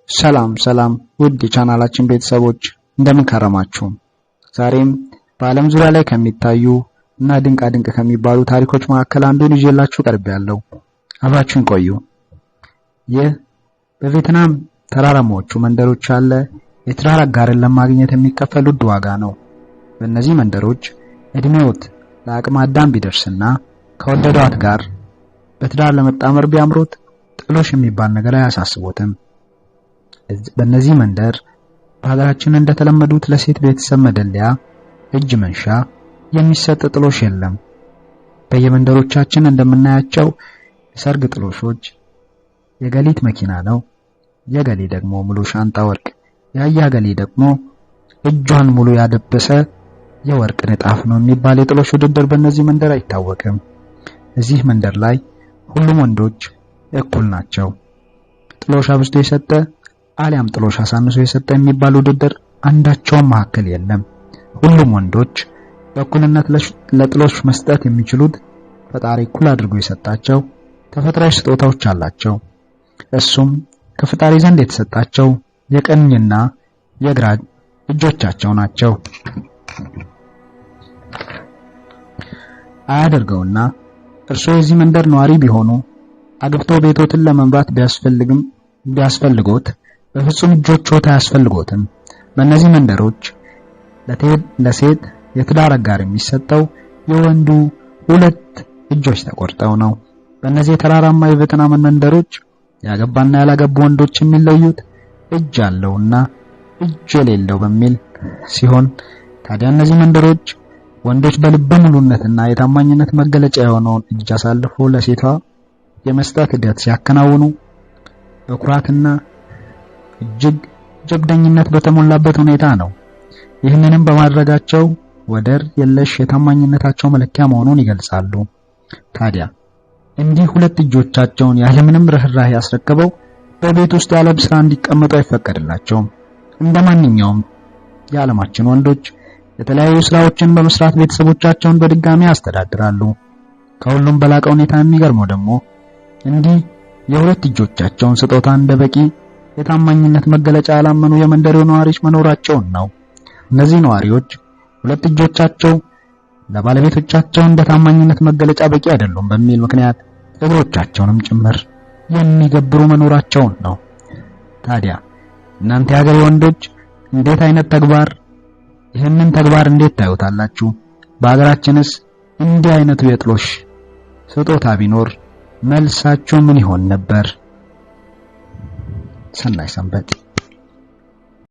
ሰላም ውድ የቻናላችን ቤተሰቦች እንደምን ከረማችሁ? ዛሬም በዓለም ዙሪያ ላይ ከሚታዩ እና ድንቅ ከሚባሉ ታሪኮች መካከል አንዱን ይዤላችሁ ቀርቤያለሁ። አብራችሁን ቆዩ። ይህ በቪየትናም ተራራማዎቹ መንደሮች ያለ የትዳር አጋርን ለማግኘት የሚከፈል ውድ ዋጋ ነው። በእነዚህ መንደሮች እድሜዎት ለአቅመ አዳም ቢደርስና ከወደዷት ጋር በትዳር ለመጣመር ቢያምሩት ጥሎሽ የሚባል ነገር አያሳስቦትም። በእነዚህ መንደር በሀገራችን እንደተለመዱት ለሴት ቤተሰብ መደለያ እጅ መንሻ የሚሰጥ ጥሎሽ የለም። በየመንደሮቻችን እንደምናያቸው የሰርግ ጥሎሾች የገሊት መኪና ነው፣ የገሊ ደግሞ ሙሉ ሻንጣ ወርቅ፣ ያያገሊ ደግሞ እጇን ሙሉ ያደበሰ የወርቅ ንጣፍ ነው የሚባል የጥሎሽ ውድድር በእነዚህ መንደር አይታወቅም። እዚህ መንደር ላይ ሁሉም ወንዶች እኩል ናቸው። ጥሎሽ አብዝቶ የሰጠ አሊያም ጥሎሽ አሳንሶ የሰጠ የሚባል ውድድር አንዳቸውም መካከል የለም። ሁሉም ወንዶች በእኩልነት ለጥሎሽ መስጠት የሚችሉት ፈጣሪ እኩል አድርጎ የሰጣቸው ተፈጥሯዊ ስጦታዎች አላቸው። እሱም ከፈጣሪ ዘንድ የተሰጣቸው የቀኝና የግራ እጆቻቸው ናቸው። አያደርገውና እርስዎ የዚህ መንደር ነዋሪ ቢሆኑ አግብቶ ቤቶትን ለመምራት ቢያስፈልጎት በፍጹም እጆችዎት አያስፈልጎትም። በእነዚህ መንደሮች ለሴት የትዳር አጋር የሚሰጠው የወንዱ ሁለት እጆች ተቆርጠው ነው። በእነዚህ የተራራማ የቪየትናም መንደሮች ያገባና ያላገቡ ወንዶች የሚለዩት እጅ አለውና እጅ የሌለው በሚል ሲሆን፣ ታዲያ እነዚህ መንደሮች ወንዶች በልበ ሙሉነትና የታማኝነት መገለጫ የሆነውን እጅ አሳልፎ ለሴቷ የመስጠት ሂደት ሲያከናውኑ በኩራትና እጅግ ጀብደኝነት በተሞላበት ሁኔታ ነው። ይህንንም በማድረጋቸው ወደር የለሽ የታማኝነታቸው መለኪያ መሆኑን ይገልጻሉ። ታዲያ እንዲህ ሁለት እጆቻቸውን ያለምንም ርህራሄ ያስረከበው በቤት ውስጥ ያለ ስራ እንዲቀመጡ አይፈቀድላቸውም። እንደማንኛውም የዓለማችን ወንዶች የተለያዩ ስራዎችን በመስራት ቤተሰቦቻቸውን በድጋሚ ያስተዳድራሉ። ከሁሉም በላቀ ሁኔታ የሚገርመው ደግሞ እንዲህ የሁለት እጆቻቸውን ስጦታ እንደበቂ የታማኝነት መገለጫ ያላመኑ የመንደሬው ነዋሪዎች መኖራቸውን ነው። እነዚህ ነዋሪዎች ሁለት እጆቻቸው ለባለቤቶቻቸው እንደ ታማኝነት መገለጫ በቂ አይደሉም በሚል ምክንያት እግሮቻቸውንም ጭምር የሚገብሩ መኖራቸውን ነው። ታዲያ እናንተ የሀገሬ ወንዶች ይህንን ተግባር እንዴት ታዩታላችሁ? በሀገራችንስ እንዲህ አይነቱ የጥሎሽ ስጦታ ቢኖር መልሳችሁ ምን ይሆን ነበር? ሰናይ ሰንበት።